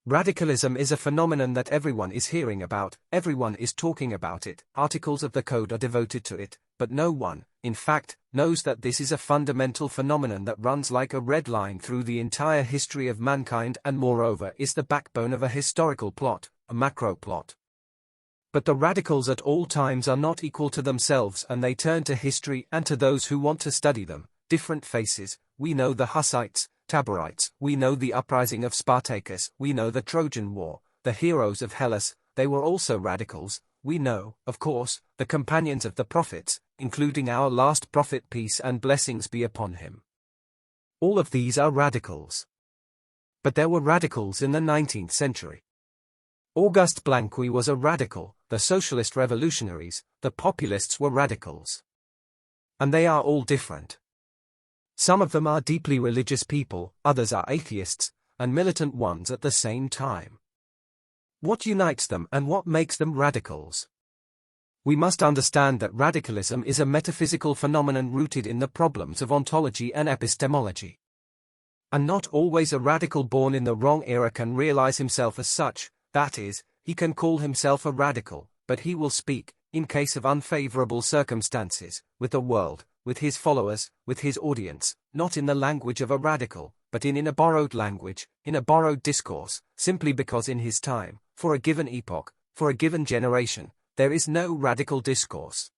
Radicalism is a phenomenon that everyone is hearing about, everyone is talking about it, articles of the code are devoted to it, but no one, in fact, knows that this is a fundamental phenomenon that runs like a red line through the entire history of mankind and moreover is the backbone of a historical plot, a macro plot. But the radicals at all times are not equal to themselves and they turn to history and to those who want to study them, different faces. We know the Hussites, Taborites, we know the uprising of Spartacus, we know the Trojan War, the heroes of Hellas, they were also radicals. We know, of course, the companions of the prophets, including our last prophet, peace and blessings be upon him. All of these are radicals. But there were radicals in the 19th century. Auguste Blanqui was a radical, the socialist revolutionaries, the populists were radicals. And they are all different. Some of them are deeply religious people, others are atheists, and militant ones at the same time. What unites them and what makes them radicals? We must understand that radicalism is a metaphysical phenomenon rooted in the problems of ontology and epistemology. And not always a radical born in the wrong era can realize himself as such, that is, he can call himself a radical, but he will speak, in case of unfavorable circumstances, with the world, with his followers, with his audience, not in the language of a radical, but in a borrowed language, in a borrowed discourse, simply because in his time, for a given epoch, for a given generation, there is no radical discourse.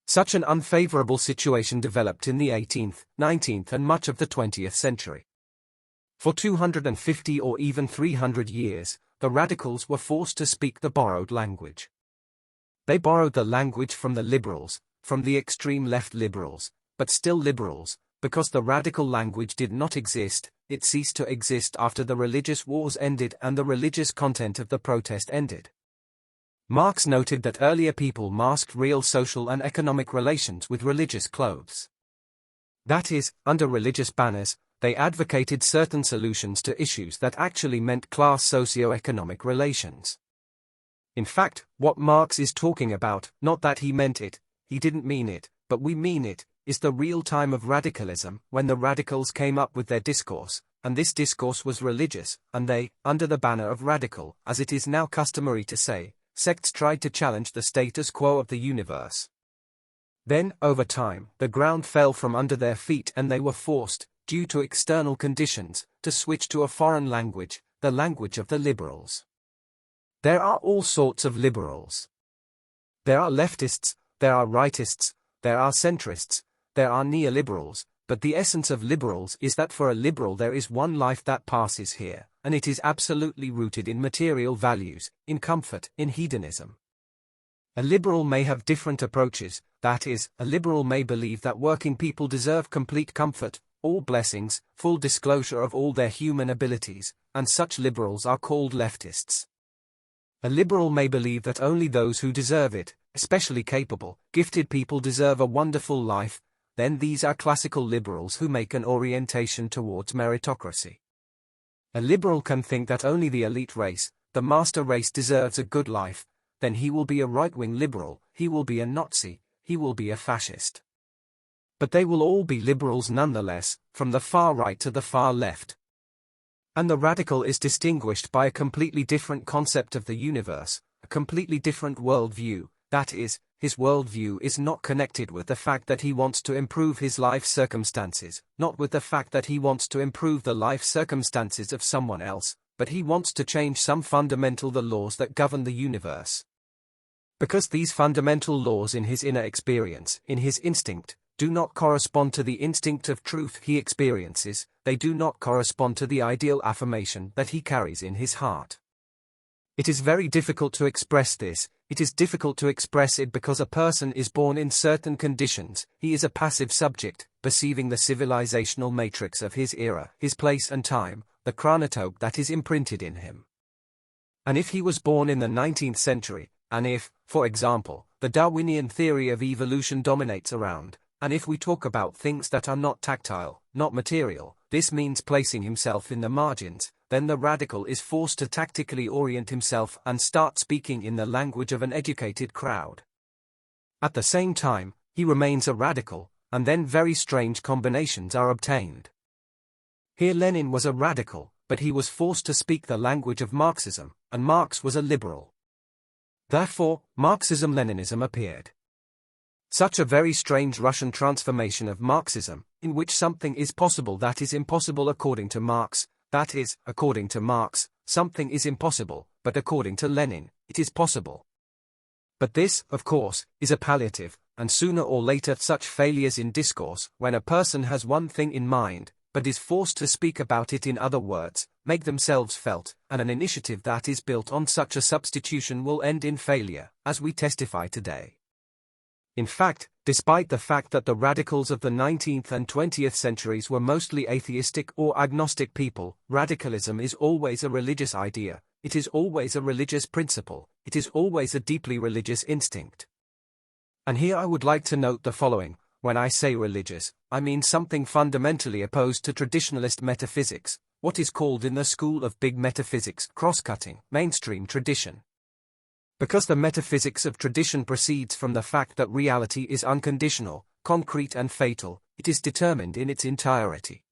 Such an unfavorable situation developed in the 18th, 19th and much of the 20th century. For 250 or even 300 years, the radicals were forced to speak the borrowed language. They borrowed the language from the liberals, from the extreme left liberals, but still liberals, because the radical language did not exist. It ceased to exist after the religious wars ended and the religious content of the protest ended. Marx noted that earlier people masked real social and economic relations with religious clothes. That is, under religious banners, they advocated certain solutions to issues that actually meant class socio-economic relations. In fact, what Marx is talking about, not that he meant it, he didn't mean it, but we mean it, is the real time of radicalism, when the radicals came up with their discourse, and this discourse was religious, and they, under the banner of radical, as it is now customary to say, sects tried to challenge the status quo of the universe. Then, over time, the ground fell from under their feet and they were forced, due to external conditions, to switch to a foreign language, the language of the liberals. There are all sorts of liberals. There are leftists, there are rightists, there are centrists, there are neoliberals, but the essence of liberals is that for a liberal there is one life that passes here, and it is absolutely rooted in material values, in comfort, in hedonism. A liberal may have different approaches, that is, a liberal may believe that working people deserve complete comfort, all blessings, full disclosure of all their human abilities, and such liberals are called leftists. A liberal may believe that only those who deserve it, especially capable, gifted people deserve a wonderful life, then these are classical liberals who make an orientation towards meritocracy. A liberal can think that only the elite race, the master race deserves a good life, then he will be a right-wing liberal, he will be a Nazi, he will be a fascist. But they will all be liberals nonetheless, from the far right to the far left. And the radical is distinguished by a completely different concept of the universe, a completely different worldview, that is, his worldview is not connected with the fact that he wants to improve his life circumstances, not with the fact that he wants to improve the life circumstances of someone else, but he wants to change some fundamental the laws that govern the universe. Because these fundamental laws in his inner experience, in his instinct, do not correspond to the instinct of truth he experiences, they do not correspond to the ideal affirmation that he carries in his heart. It is very difficult to express this. It is difficult to express it because a person is born in certain conditions, he is a passive subject, perceiving the civilizational matrix of his era, his place and time, the chronotope that is imprinted in him. And if he was born in the 19th century, and if, for example, the Darwinian theory of evolution dominates around, and if we talk about things that are not tactile, not material, this means placing himself in the margins, then the radical is forced to tactically orient himself and start speaking in the language of an educated crowd. At the same time, he remains a radical, and then very strange combinations are obtained. Here Lenin was a radical, but he was forced to speak the language of Marxism, and Marx was a liberal. Therefore, Marxism-Leninism appeared. Such a very strange Russian transformation of Marxism, in which something is possible that is impossible according to Marx, that is, according to Marx, something is impossible, but according to Lenin, it is possible. But this, of course, is a palliative, and sooner or later such failures in discourse, when a person has one thing in mind, but is forced to speak about it in other words, make themselves felt, and an initiative that is built on such a substitution will end in failure, as we testify today. In fact, despite the fact that the radicals of the 19th and 20th centuries were mostly atheistic or agnostic people, radicalism is always a religious idea, it is always a religious principle, it is always a deeply religious instinct. And here I would like to note the following: when I say religious, I mean something fundamentally opposed to traditionalist metaphysics, what is called in the school of big metaphysics cross-cutting, mainstream tradition. Because the metaphysics of tradition proceeds from the fact that reality is unconditional, concrete and fatal, it is determined in its entirety.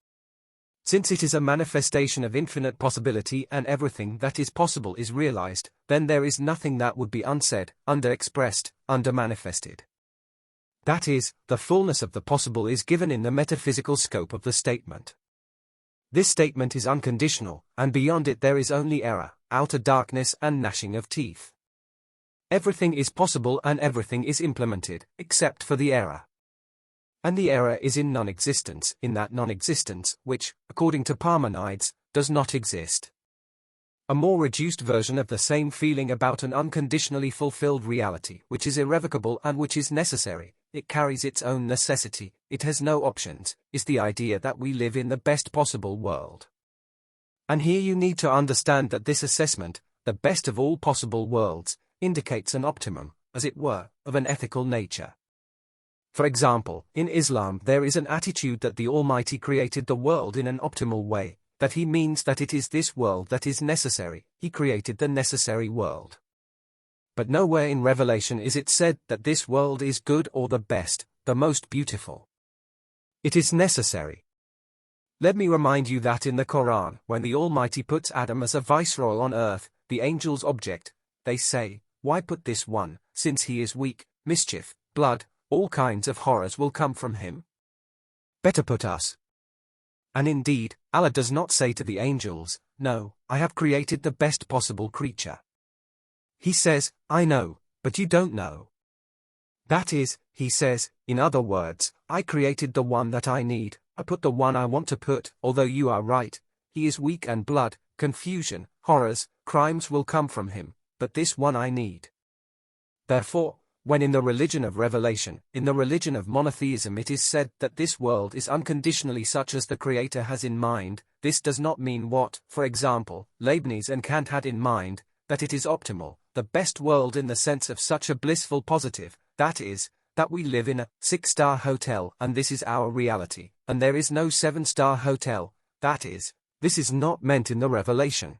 Since it is a manifestation of infinite possibility and everything that is possible is realized, then there is nothing that would be unsaid, underexpressed, undermanifested. That is, the fullness of the possible is given in the metaphysical scope of the statement. This statement is unconditional, and beyond it there is only error, outer darkness and gnashing of teeth. Everything is possible and everything is implemented, except for the error. And the error is in non-existence, in that non-existence, which, according to Parmenides, does not exist. A more reduced version of the same feeling about an unconditionally fulfilled reality, which is irrevocable and which is necessary, it carries its own necessity, it has no options, is the idea that we live in the best possible world. And here you need to understand that this assessment, the best of all possible worlds, indicates an optimum, as it were, of an ethical nature. For example, in Islam there is an attitude that the Almighty created the world in an optimal way, that He means that it is this world that is necessary, He created the necessary world. But nowhere in Revelation is it said that this world is good or the best, the most beautiful. It is necessary. Let me remind you that in the Quran, when the Almighty puts Adam as a viceroy on earth, the angels object, they say, "Why put this one, since he is weak, mischief, blood, all kinds of horrors will come from him? Better put us." And indeed, Allah does not say to the angels, "No, I have created the best possible creature." He says, "I know, but you don't know." That is, He says, in other words, I created the one that I need, I put the one I want to put, although you are right, he is weak and blood, confusion, horrors, crimes will come from him, but this one I need. Therefore, when in the religion of revelation, in the religion of monotheism it is said that this world is unconditionally such as the Creator has in mind, this does not mean what, for example, Leibniz and Kant had in mind, that it is optimal, the best world in the sense of such a blissful positive, that is, that we live in a 6-star hotel and this is our reality, and there is no 7-star hotel, that is, this is not meant in the revelation.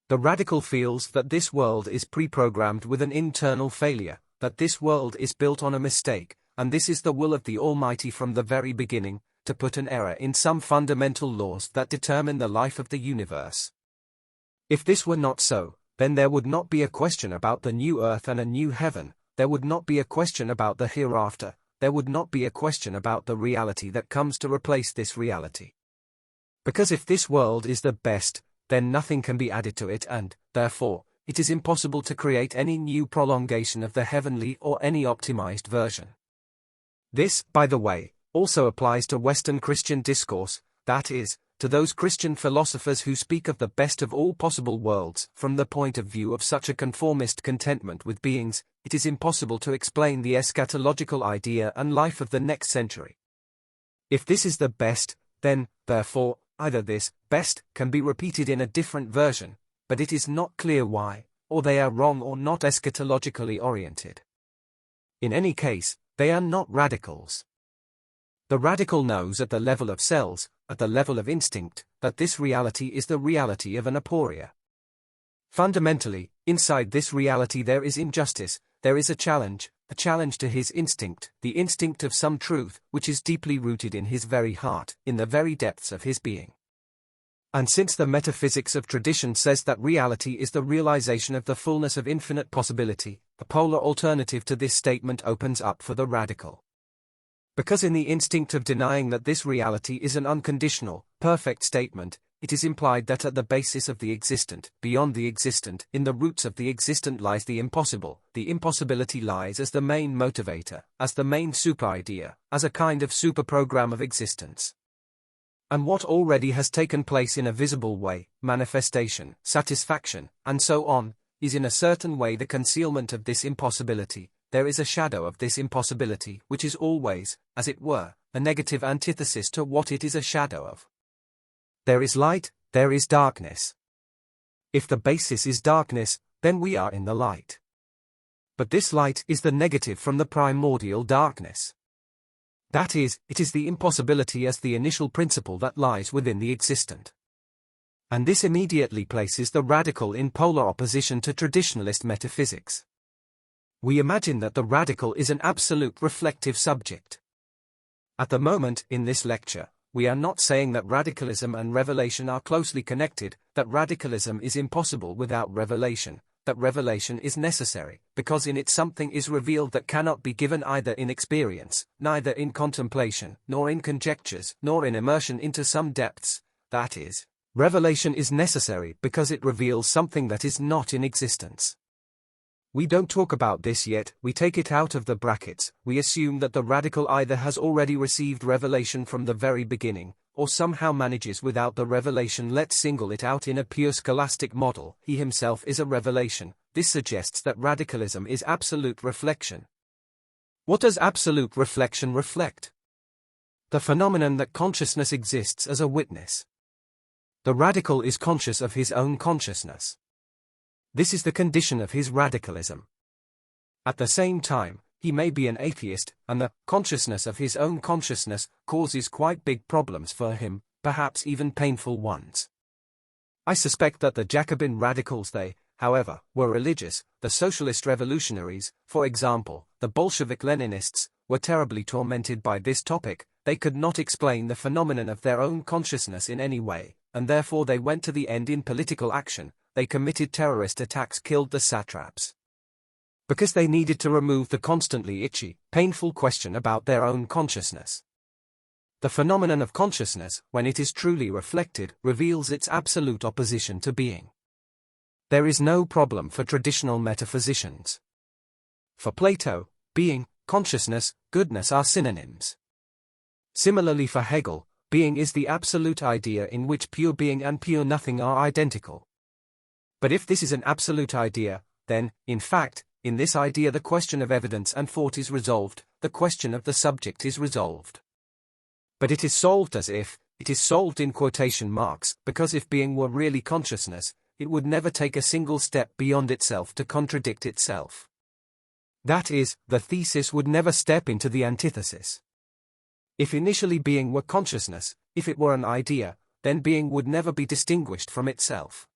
The radical feels that this world is pre-programmed with an internal failure, that this world is built on a mistake, and this is the will of the Almighty from the very beginning, to put an error in some fundamental laws that determine the life of the universe. If this were not so, then there would not be a question about the new earth and a new heaven, there would not be a question about the hereafter, there would not be a question about the reality that comes to replace this reality. Because if this world is the best, then nothing can be added to it and, therefore, it is impossible to create any new prolongation of the heavenly or any optimized version. This, by the way, also applies to Western Christian discourse, that is, to those Christian philosophers who speak of the best of all possible worlds. From the point of view of such a conformist contentment with beings, it is impossible to explain the eschatological idea and life of the next century. If this is the best, then, therefore, either this best can be repeated in a different version, but it is not clear why, or they are wrong or not eschatologically oriented. In any case, they are not radicals. The radical knows at the level of cells, at the level of instinct, that this reality is the reality of an aporia. Fundamentally, inside this reality there is injustice, there is a challenge to his instinct, the instinct of some truth, which is deeply rooted in his very heart, in the very depths of his being. And since the metaphysics of tradition says that reality is the realization of the fullness of infinite possibility, a polar alternative to this statement opens up for the radical. Because in the instinct of denying that this reality is an unconditional, perfect statement, it is implied that at the basis of the existent, beyond the existent, in the roots of the existent lies the impossible. The impossibility lies as the main motivator, as the main super-idea, as a kind of super-program of existence. And what already has taken place in a visible way, manifestation, satisfaction, and so on, is in a certain way the concealment of this impossibility. There is a shadow of this impossibility, which is always, as it were, a negative antithesis to what it is a shadow of. There is light, there is darkness. If the basis is darkness, then we are in the light. But this light is the negative from the primordial darkness. That is, it is the impossibility as the initial principle that lies within the existent. And this immediately places the radical in polar opposition to traditionalist metaphysics. We imagine that the radical is an absolute reflective subject. At the moment, in this lecture, we are not saying that radicalism and revelation are closely connected, that radicalism is impossible without revelation, that revelation is necessary, because in it something is revealed that cannot be given either in experience, neither in contemplation, nor in conjectures, nor in immersion into some depths. That is, revelation is necessary because it reveals something that is not in existence. We don't talk about this yet, we take it out of the brackets, we assume that the radical either has already received revelation from the very beginning, or somehow manages without the revelation. Let's single it out in a pure scholastic model. He himself is a revelation. This suggests that radicalism is absolute reflection. What does absolute reflection reflect? The phenomenon that consciousness exists as a witness. The radical is conscious of his own consciousness. This is the condition of his radicalism. At the same time, he may be an atheist, and the consciousness of his own consciousness causes quite big problems for him, perhaps even painful ones. I suspect that the Jacobin radicals however, were religious. The socialist revolutionaries, for example, the Bolshevik Leninists, were terribly tormented by this topic. They could not explain the phenomenon of their own consciousness in any way, and therefore they went to the end in political action. They committed terrorist attacks, killed the satraps. Because they needed to remove the constantly itchy, painful question about their own consciousness. The phenomenon of consciousness, when it is truly reflected, reveals its absolute opposition to being. There is no problem for traditional metaphysicians. For Plato, being, consciousness, goodness are synonyms. Similarly for Hegel, being is the absolute idea in which pure being and pure nothing are identical. But if this is an absolute idea, then, in fact, in this idea the question of evidence and thought is resolved, the question of the subject is resolved. But it is solved as if, it is solved in quotation marks, because if being were really consciousness, it would never take a single step beyond itself to contradict itself. That is, the thesis would never step into the antithesis. If initially being were consciousness, if it were an idea, then being would never be distinguished from itself.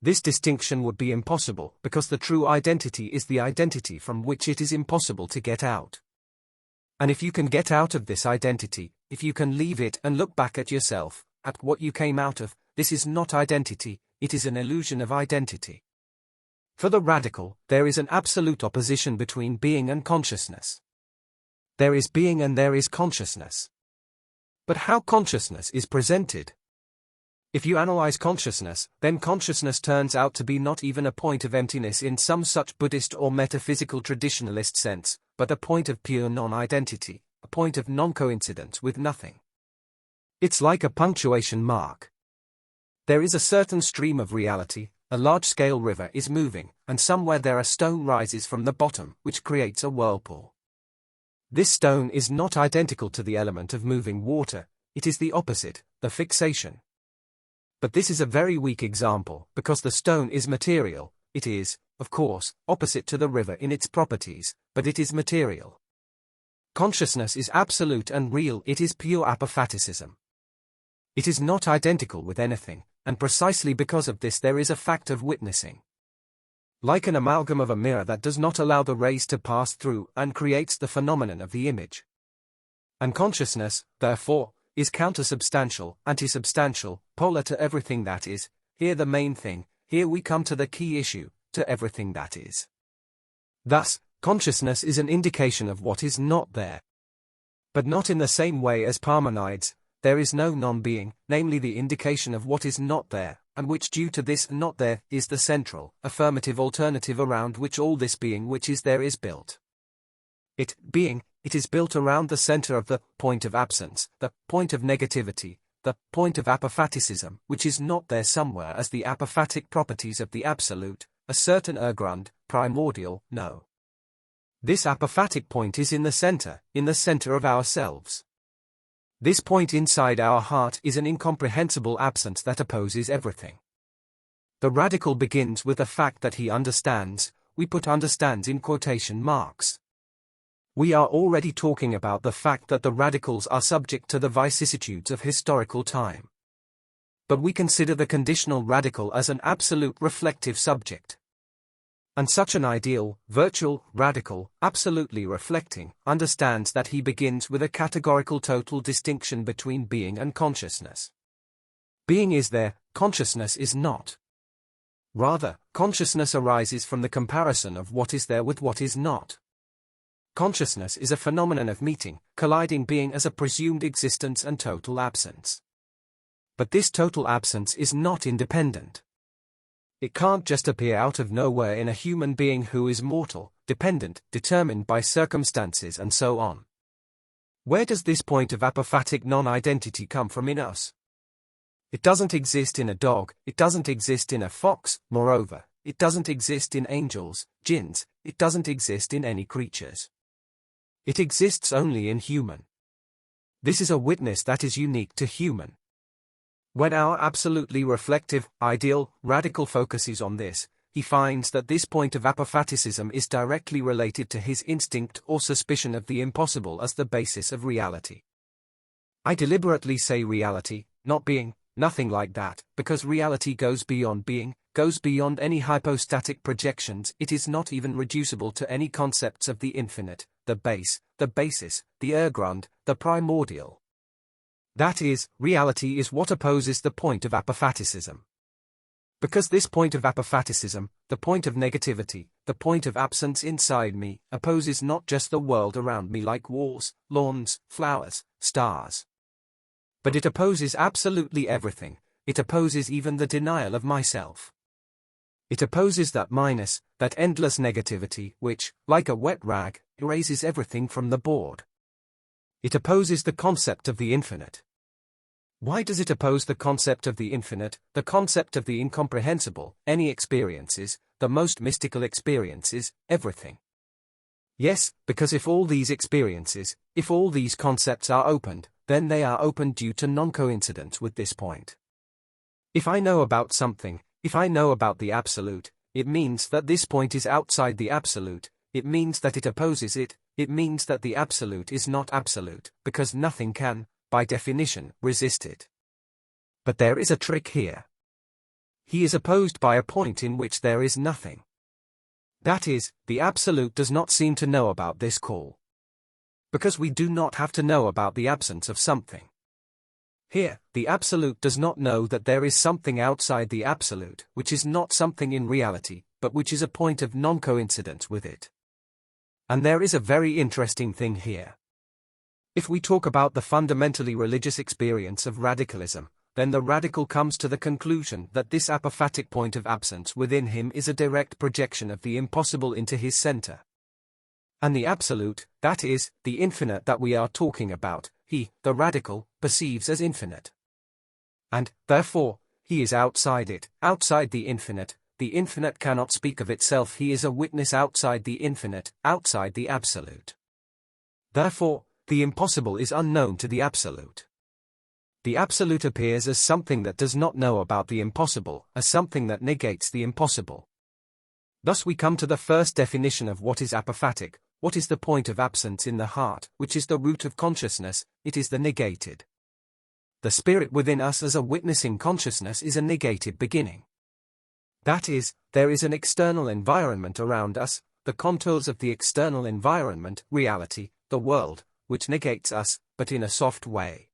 This distinction would be impossible, because the true identity is the identity from which it is impossible to get out. And if you can get out of this identity, if you can leave it and look back at yourself, at what you came out of, this is not identity, it is an illusion of identity. For the radical, there is an absolute opposition between being and consciousness. There is being and there is consciousness. But how consciousness is presented? If you analyze consciousness, then consciousness turns out to be not even a point of emptiness in some such Buddhist or metaphysical traditionalist sense, but a point of pure non-identity, a point of non-coincidence with nothing. It's like a punctuation mark. There is a certain stream of reality, a large-scale river is moving, and somewhere there a stone rises from the bottom, which creates a whirlpool. This stone is not identical to the element of moving water, it is the opposite, the fixation. But this is a very weak example, because the stone is material. It is, of course, opposite to the river in its properties, but it is material. Consciousness is absolute and real, it is pure apophaticism. It is not identical with anything, and precisely because of this there is a fact of witnessing. Like an amalgam of a mirror that does not allow the rays to pass through and creates the phenomenon of the image. And consciousness, therefore, is countersubstantial, antisubstantial, polar to everything that is. Here the main thing, here we come to the key issue, to everything that is. Thus, consciousness is an indication of what is not there. But not in the same way as Parmenides, there is no non-being, namely the indication of what is not there, and which due to this not there, is the central, affirmative alternative around which all this being which is there is built. It, being, it is built around the center of the point of absence, the point of negativity, the point of apophaticism, which is not there somewhere as the apophatic properties of the absolute, a certain urgrund, primordial, no. This apophatic point is in the center of ourselves. This point inside our heart is an incomprehensible absence that opposes everything. The radical begins with the fact that he understands, we put understands in quotation marks. We are already talking about the fact that the radicals are subject to the vicissitudes of historical time. But we consider the conditional radical as an absolute reflective subject. And such an ideal, virtual, radical, absolutely reflecting, understands that he begins with a categorical total distinction between being and consciousness. Being is there, consciousness is not. Rather, consciousness arises from the comparison of what is there with what is not. Consciousness is a phenomenon of meeting, colliding being as a presumed existence and total absence. But this total absence is not independent. It can't just appear out of nowhere in a human being who is mortal, dependent, determined by circumstances and so on. Where does this point of apophatic non-identity come from in us? It doesn't exist in a dog, it doesn't exist in a fox, moreover, it doesn't exist in angels, jinns, it doesn't exist in any creatures. It exists only in human. This is a witness that is unique to human. When our absolutely reflective, ideal, radical focuses on this, he finds that this point of apophaticism is directly related to his instinct or suspicion of the impossible as the basis of reality. I deliberately say reality, not being, nothing like that, because reality goes beyond being, goes beyond any hypostatic projections, it is not even reducible to any concepts of the infinite, the base, the basis, the urgrund, the primordial. That is, reality is what opposes the point of apophaticism. Because this point of apophaticism, the point of negativity, the point of absence inside me, opposes not just the world around me like walls, lawns, flowers, stars. But it opposes absolutely everything, it opposes even the denial of myself. It opposes that minus, that endless negativity which, like a wet rag, erases everything from the board. It opposes the concept of the infinite. Why does it oppose the concept of the infinite, the concept of the incomprehensible, any experiences, the most mystical experiences, everything? Yes, because if all these experiences, if all these concepts are opened, then they are opened due to non-coincidence with this point. If I know about something, if I know about the absolute, it means that this point is outside the absolute, it means that it opposes it, it means that the absolute is not absolute, because nothing can, by definition, resist it. But there is a trick here. He is opposed by a point in which there is nothing. That is, the absolute does not seem to know about this call. Because we do not have to know about the absence of something. Here, the absolute does not know that there is something outside the absolute, which is not something in reality, but which is a point of non-coincidence with it. And there is a very interesting thing here. If we talk about the fundamentally religious experience of radicalism, then the radical comes to the conclusion that this apophatic point of absence within him is a direct projection of the impossible into his center. And the absolute, that is, the infinite that we are talking about, he, the radical, perceives as infinite. And, therefore, he is outside it, outside the infinite cannot speak of itself, he is a witness outside the infinite, outside the absolute. Therefore, the impossible is unknown to the absolute. The absolute appears as something that does not know about the impossible, as something that negates the impossible. Thus we come to the first definition of what is apophatic, what is the point of absence in the heart, which is the root of consciousness, it is the negated. The spirit within us as a witnessing consciousness is a negated beginning. That is, there is an external environment around us, the contours of the external environment, reality, the world, which negates us, but in a soft way.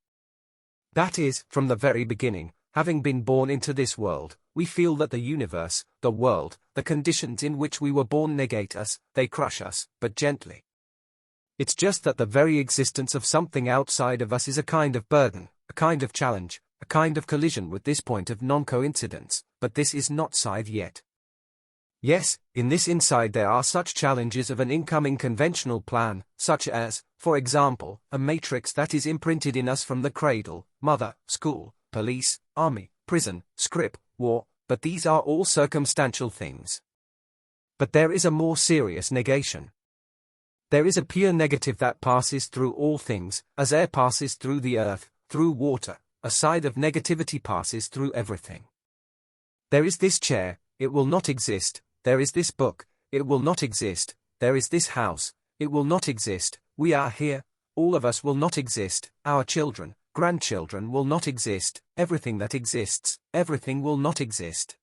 That is, from the very beginning, having been born into this world, we feel that the universe, the world, the conditions in which we were born negate us, they crush us, but gently. It's just that the very existence of something outside of us is a kind of burden, a kind of challenge, a kind of collision with this point of non-coincidence, but this is not side yet. Yes, in this inside there are such challenges of an incoming conventional plan, such as, for example, a matrix that is imprinted in us from the cradle, mother, school, police, army, prison, script, war, but these are all circumstantial things. But there is a more serious negation. There is a pure negative that passes through all things, as air passes through the earth, through water, a side of negativity passes through everything. There is this chair, it will not exist. There is this book, it will not exist. There is this house, it will not exist. We are here, all of us will not exist. Our children, grandchildren will not exist. Everything that exists, everything will not exist.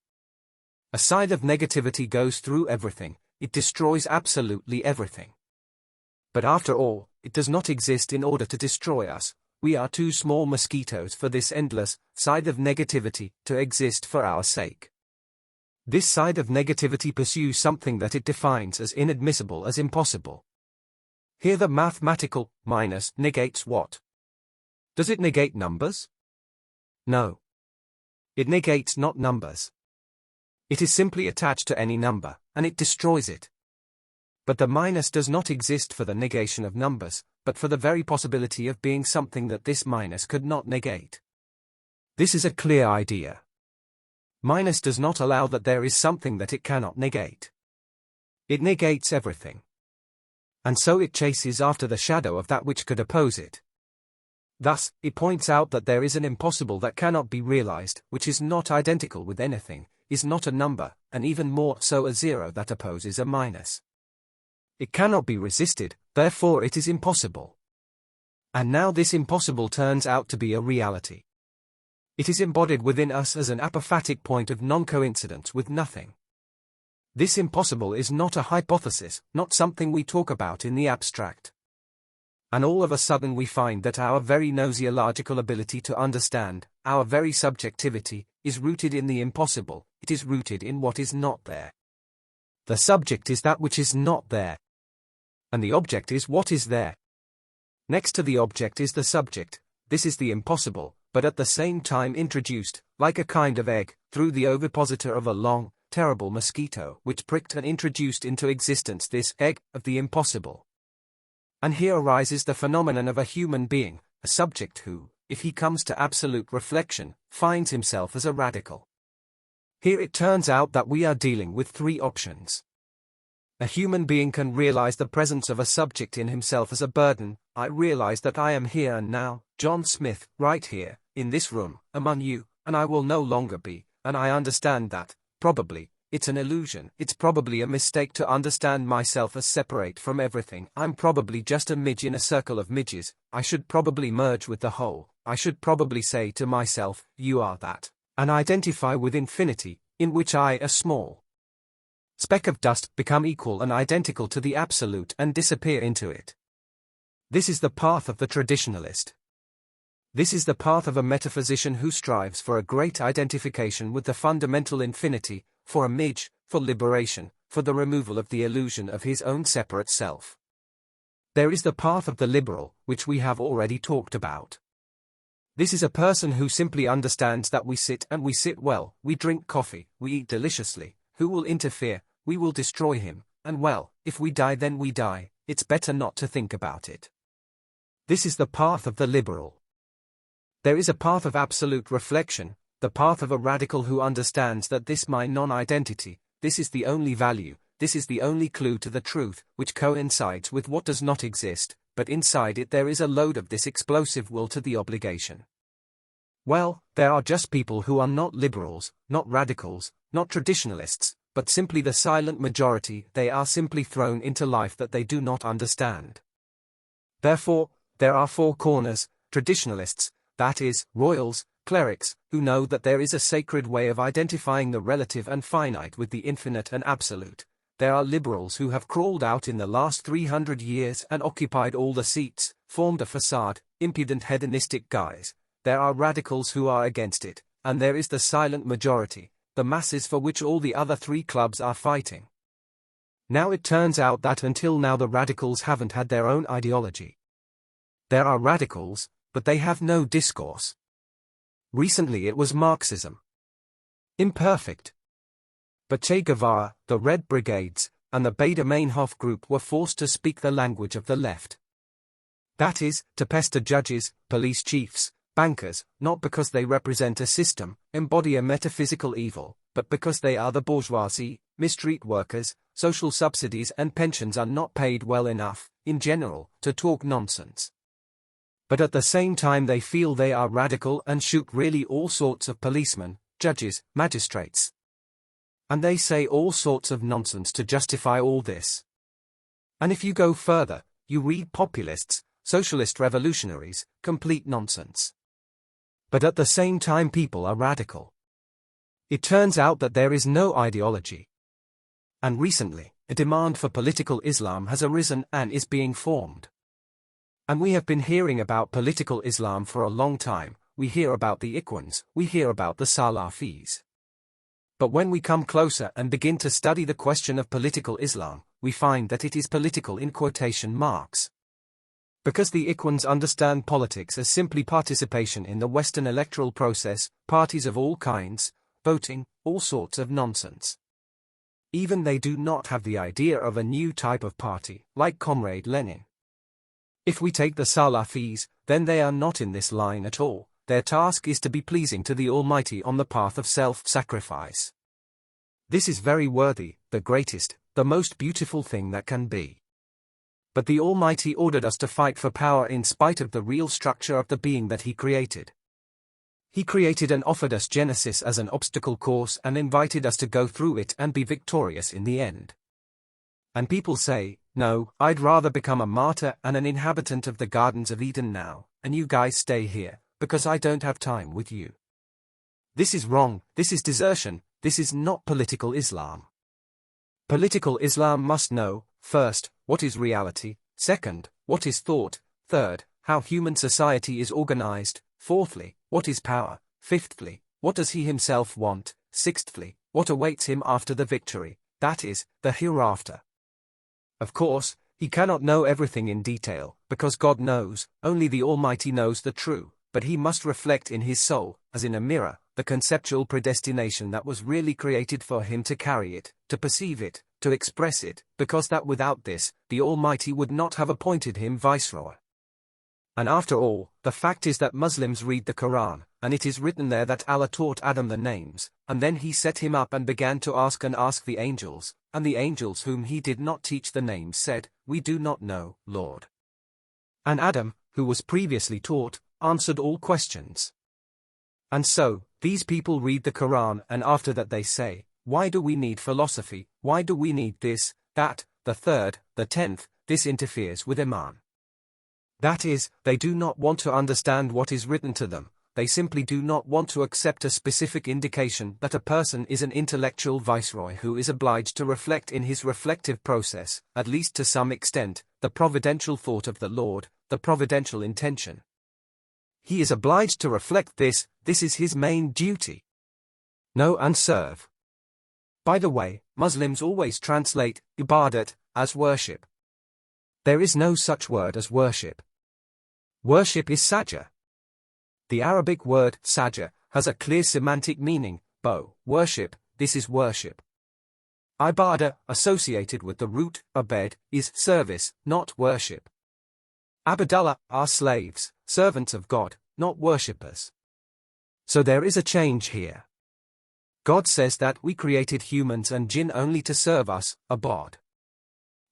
A side of negativity goes through everything, it destroys absolutely everything. But after all, it does not exist in order to destroy us. We are too small mosquitoes for this endless side of negativity to exist for our sake. This side of negativity pursues something that it defines as inadmissible, as impossible. Here the mathematical minus negates what? Does it negate numbers? No. It negates not numbers. It is simply attached to any number, and it destroys it. But the minus does not exist for the negation of numbers, but for the very possibility of being something that this minus could not negate. This is a clear idea. Minus does not allow that there is something that it cannot negate. It negates everything. And so it chases after the shadow of that which could oppose it. Thus, it points out that there is an impossible that cannot be realized, which is not identical with anything, is not a number, and even more so a zero that opposes a minus. It cannot be resisted, therefore it is impossible. And now this impossible turns out to be a reality. It is embodied within us as an apophatic point of non-coincidence with nothing. This impossible is not a hypothesis, not something we talk about in the abstract. And all of a sudden we find that our very gnosiological ability to understand, our very subjectivity, is rooted in the impossible, it is rooted in what is not there. The subject is that which is not there. And the object is what is there. Next to the object is the subject, this is the impossible, but at the same time introduced, like a kind of egg, through the ovipositor of a long, terrible mosquito, which pricked and introduced into existence this egg of the impossible. And here arises the phenomenon of a human being, a subject who, if he comes to absolute reflection, finds himself as a radical. Here it turns out that we are dealing with three options. A human being can realize the presence of a subject in himself as a burden. I realize that I am here and now, John Smith, right here, in this room, among you, and I will no longer be, and I understand that, probably, it's an illusion, it's probably a mistake to understand myself as separate from everything. I'm probably just a midge in a circle of midges, I should probably merge with the whole, I should probably say to myself, you are that, and identify with infinity, in which I, a small speck of dust, become equal and identical to the absolute and disappear into it. This is the path of the traditionalist. This is the path of a metaphysician who strives for a great identification with the fundamental infinity, for a midge, for liberation, for the removal of the illusion of his own separate self. There is the path of the liberal, which we have already talked about. This is a person who simply understands that we sit and we sit well, we drink coffee, we eat deliciously, who will interfere, we will destroy him, and well, if we die then we die, it's better not to think about it. This is the path of the liberal. There is a path of absolute reflection, the path of a radical who understands that this my non-identity, this is the only value, this is the only clue to the truth, which coincides with what does not exist, but inside it there is a load of this explosive will to the obligation. Well, there are just people who are not liberals, not radicals, not traditionalists, but simply the silent majority. They are simply thrown into life that they do not understand. Therefore, there are four corners: traditionalists, that is, royals, clerics, who know that there is a sacred way of identifying the relative and finite with the infinite and absolute. There are liberals who have crawled out in the last 300 years and occupied all the seats, formed a facade, impudent hedonistic guise. there are radicals who are against it, and there is the silent majority, the masses for which all the other three clubs are fighting. Now it turns out that until now the radicals haven't had their own ideology. There are radicals, but they have no discourse. Recently it was Marxism. Imperfect. But Che Guevara, the Red Brigades, and the Baader-Meinhof group were forced to speak the language of the left. That is, to pester judges, police chiefs, bankers, not because they represent a system, embody a metaphysical evil, but because they are the bourgeoisie, mistreat workers, social subsidies and pensions are not paid well enough, in general, to talk nonsense. But at the same time they feel they are radical and shoot really all sorts of policemen, judges, magistrates. And they say all sorts of nonsense to justify all this. And if you go further, you read populists, socialist revolutionaries, complete nonsense. But at the same time people are radical. It turns out that there is no ideology. And recently, a demand for political Islam has arisen and is being formed. And we have been hearing about political Islam for a long time. We hear about the Ikhwans, we hear about the Salafis. But when we come closer and begin to study the question of political Islam, we find that it is political in quotation marks. Because the Ikhwans understand politics as simply participation in the Western electoral process, parties of all kinds, voting, all sorts of nonsense. Even they do not have the idea of a new type of party, like Comrade Lenin. If we take the Salafis, then they are not in this line at all. Their task is to be pleasing to the Almighty on the path of self-sacrifice. This is very worthy, the greatest, the most beautiful thing that can be. But the Almighty ordered us to fight for power in spite of the real structure of the being that He created. He created and offered us Genesis as an obstacle course and invited us to go through it and be victorious in the end. And people say, no, I'd rather become a martyr and an inhabitant of the Gardens of Eden now, and you guys stay here, because I don't have time with you. This is wrong, this is desertion, this is not political Islam. Political Islam must know, first, what is reality, second, what is thought, third, how human society is organized, fourthly, what is power, fifthly, what does he himself want, sixthly, what awaits him after the victory, that is, the hereafter. Of course, he cannot know everything in detail, because God knows, only the Almighty knows the true, but he must reflect in his soul, as in a mirror, the conceptual predestination that was really created for him to carry it, to perceive it, to express it, because that without this, the Almighty would not have appointed him viceroy. And after all, the fact is that Muslims read the Quran, and it is written there that Allah taught Adam the names, and then he set him up and began to ask the angels, and the angels whom he did not teach the names said, we do not know, Lord. And Adam, who was previously taught, answered all questions. And so, these people read the Quran and after that they say, why do we need philosophy, why do we need this, that, the third, the 10th, this interferes with Iman. That is, they do not want to understand what is written to them, they simply do not want to accept a specific indication that a person is an intellectual viceroy who is obliged to reflect in his reflective process, at least to some extent, the providential thought of the Lord, the providential intention. He is obliged to reflect this is his main duty. Know and serve. By the way, Muslims always translate ibadat as worship. There is no such word as worship. Worship is sajda. The Arabic word sajda has a clear semantic meaning, worship, this is worship. Ibadah, associated with the root abed, is service, not worship. Abdallah are slaves, servants of God, not worshippers. So there is a change here. God says that we created humans and jinn only to serve us, abad.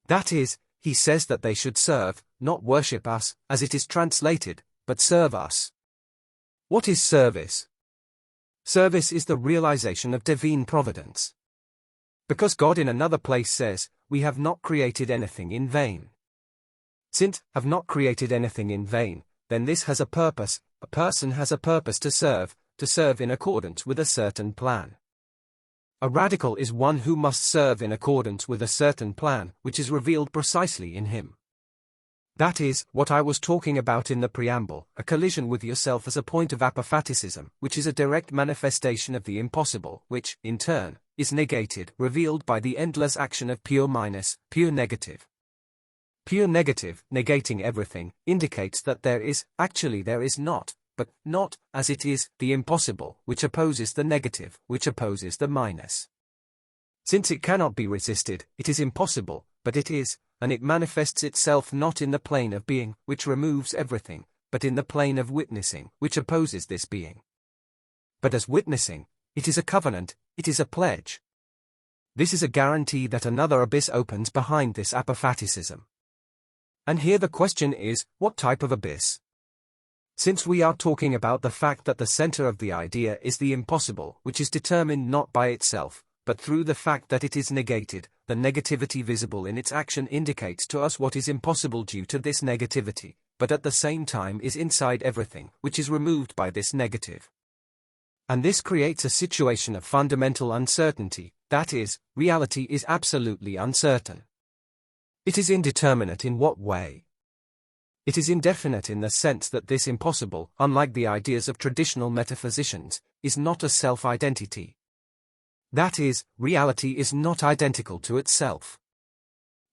That is, he says that they should serve, not worship us, as it is translated, but serve us. What is service? Service is the realization of divine providence. Because God in another place says, we have not created anything in vain. Since have not created anything in vain, then this has a purpose, a person has a purpose to serve in accordance with a certain plan. A radical is one who must serve in accordance with a certain plan, which is revealed precisely in him. That is, what I was talking about in the preamble, a collision with yourself as a point of apophaticism, which is a direct manifestation of the impossible, which, in turn, is negated, revealed by the endless action of pure minus, pure negative. Pure negative, negating everything, indicates that there is not, but not, as it is, the impossible, which opposes the negative, which opposes the minus. Since it cannot be resisted, it is impossible, but it is, and it manifests itself not in the plane of being, which removes everything, but in the plane of witnessing, which opposes this being. But as witnessing, it is a covenant, it is a pledge. This is a guarantee that another abyss opens behind this apophaticism. And here the question is, what type of abyss? Since we are talking about the fact that the center of the idea is the impossible, which is determined not by itself, but through the fact that it is negated, the negativity visible in its action indicates to us what is impossible due to this negativity, but at the same time is inside everything, which is removed by this negative. And this creates a situation of fundamental uncertainty, that is, reality is absolutely uncertain. It is indeterminate in what way? It is indefinite in the sense that this impossible, unlike the ideas of traditional metaphysicians, is not a self-identity. That is, reality is not identical to itself.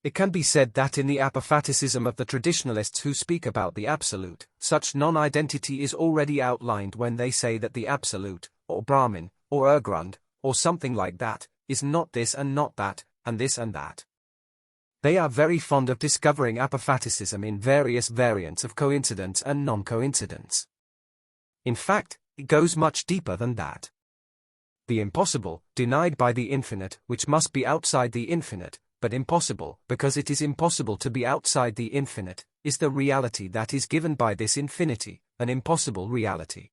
It can be said that in the apophaticism of the traditionalists who speak about the absolute, such non-identity is already outlined when they say that the absolute, or Brahman, or Urgrund, or something like that, is not this and not that, and this and that. They are very fond of discovering apophaticism in various variants of coincidence and non-coincidence. In fact, it goes much deeper than that. The impossible, denied by the infinite, which must be outside the infinite, but impossible, because it is impossible to be outside the infinite, is the reality that is given by this infinity, an impossible reality.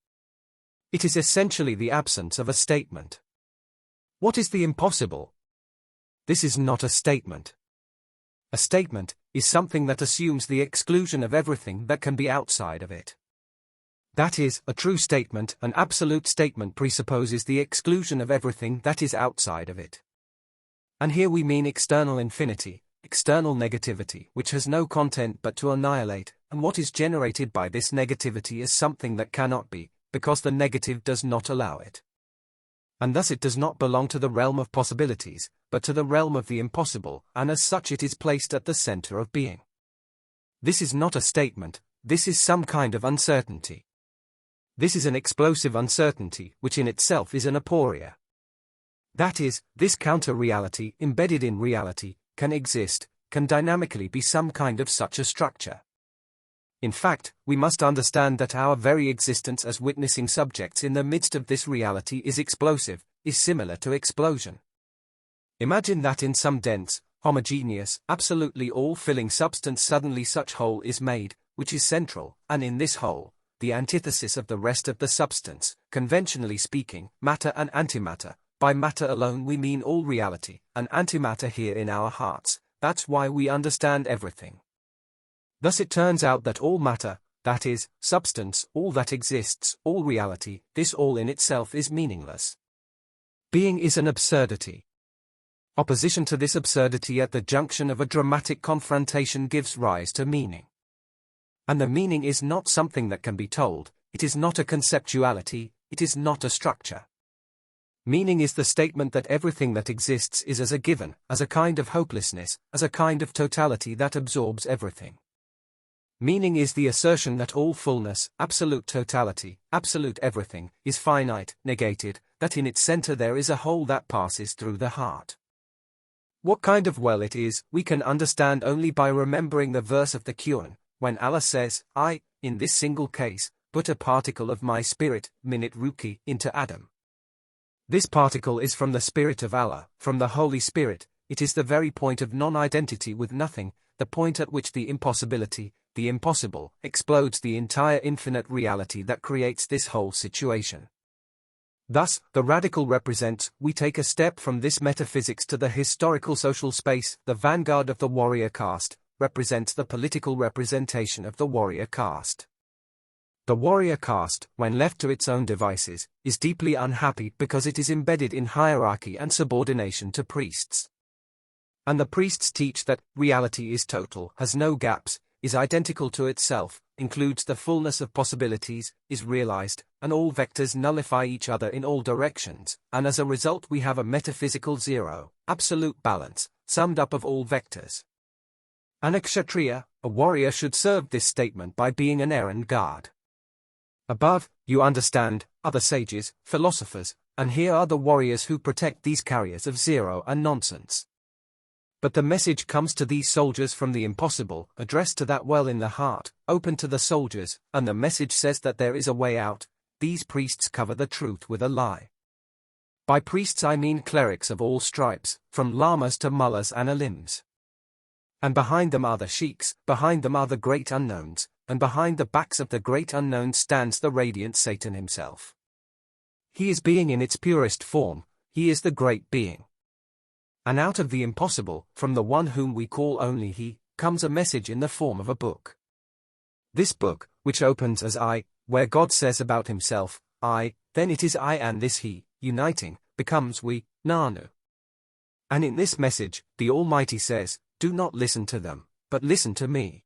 It is essentially the absence of a statement. What is the impossible? This is not a statement. A statement is something that assumes the exclusion of everything that can be outside of it. That is, a true statement, an absolute statement presupposes the exclusion of everything that is outside of it. And here we mean external infinity, external negativity, which has no content but to annihilate, and what is generated by this negativity is something that cannot be, because the negative does not allow it. And thus it does not belong to the realm of possibilities, but to the realm of the impossible, and as such it is placed at the center of being. This is not a statement, this is some kind of uncertainty. This is an explosive uncertainty, which in itself is an aporia. That is, this counter-reality, embedded in reality, can exist, can dynamically be some kind of such a structure. In fact, we must understand that our very existence as witnessing subjects in the midst of this reality is explosive, is similar to explosion. Imagine that in some dense, homogeneous, absolutely all-filling substance suddenly such whole is made, which is central, and in this whole, the antithesis of the rest of the substance, conventionally speaking, matter and antimatter. By matter alone we mean all reality, and antimatter here in our hearts. That's why we understand everything. Thus it turns out that all matter, that is, substance, all that exists, all reality, this all in itself is meaningless. Being is an absurdity. Opposition to this absurdity at the junction of a dramatic confrontation gives rise to meaning. And the meaning is not something that can be told, it is not a conceptuality, it is not a structure. Meaning is the statement that everything that exists is as a given, as a kind of hopelessness, as a kind of totality that absorbs everything. Meaning is the assertion that all fullness, absolute totality, absolute everything, is finite, negated, that in its center there is a whole that passes through the heart. What kind of well it is, we can understand only by remembering the verse of the Quran, when Allah says, I, in this single case, put a particle of my spirit, minute ruki, into Adam. This particle is from the Spirit of Allah, from the Holy Spirit, it is the very point of non-identity with nothing, the point at which the impossibility, the impossible, explodes the entire infinite reality that creates this whole situation. Thus, the radical represents, we take a step from this metaphysics to the historical social space, the vanguard of the warrior caste, represents the political representation of the warrior caste. The warrior caste, when left to its own devices, is deeply unhappy because it is embedded in hierarchy and subordination to priests. And the priests teach that reality is total, has no gaps, is identical to itself, includes the fullness of possibilities, is realized, and all vectors nullify each other in all directions, and as a result we have a metaphysical zero, absolute balance, summed up of all vectors. And a kshatriya, a warrior, should serve this statement by being an errand guard. Above, you understand, are the sages, philosophers, and here are the warriors who protect these carriers of zero and nonsense. But the message comes to these soldiers from the impossible, addressed to that well in the heart, open to the soldiers, and the message says that there is a way out. These priests cover the truth with a lie. By priests I mean clerics of all stripes, from lamas to mullahs and alims. And behind them are the sheiks, behind them are the great unknowns, and behind the backs of the great unknowns stands the radiant Satan himself. He is being in its purest form, he is the great being. And out of the impossible, from the one whom we call only he, comes a message in the form of a book. This book, which opens as I, where God says about himself, I, then it is I and this he, uniting, becomes we, Nanu. And in this message, the Almighty says, do not listen to them, but listen to me.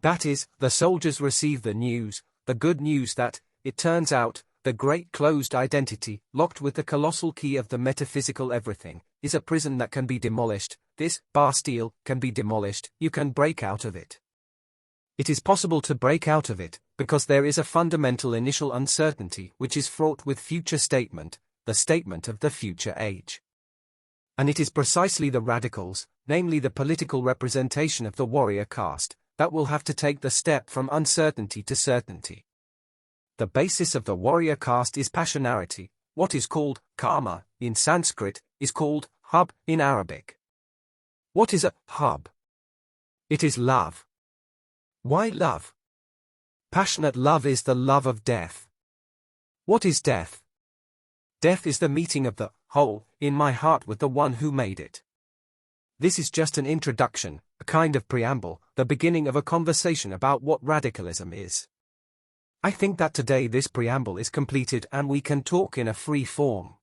That is, the soldiers receive the news, the good news that, it turns out, the great closed identity, locked with the colossal key of the metaphysical everything, is a prison that can be demolished. This Bastille can be demolished, you can break out of it. It is possible to break out of it, because there is a fundamental initial uncertainty which is fraught with future statement, the statement of the future age. And it is precisely the radicals, namely the political representation of the warrior caste, that will have to take the step from uncertainty to certainty. The basis of the warrior caste is passionarity. What is called karma in Sanskrit is called hub in Arabic. What is a hub? It is love. Why love? Passionate love is the love of death. What is death? Death is the meeting of the whole in my heart with the one who made it. This is just an introduction, a kind of preamble, the beginning of a conversation about what radicalism is. I think that today this preamble is completed and we can talk in a free form.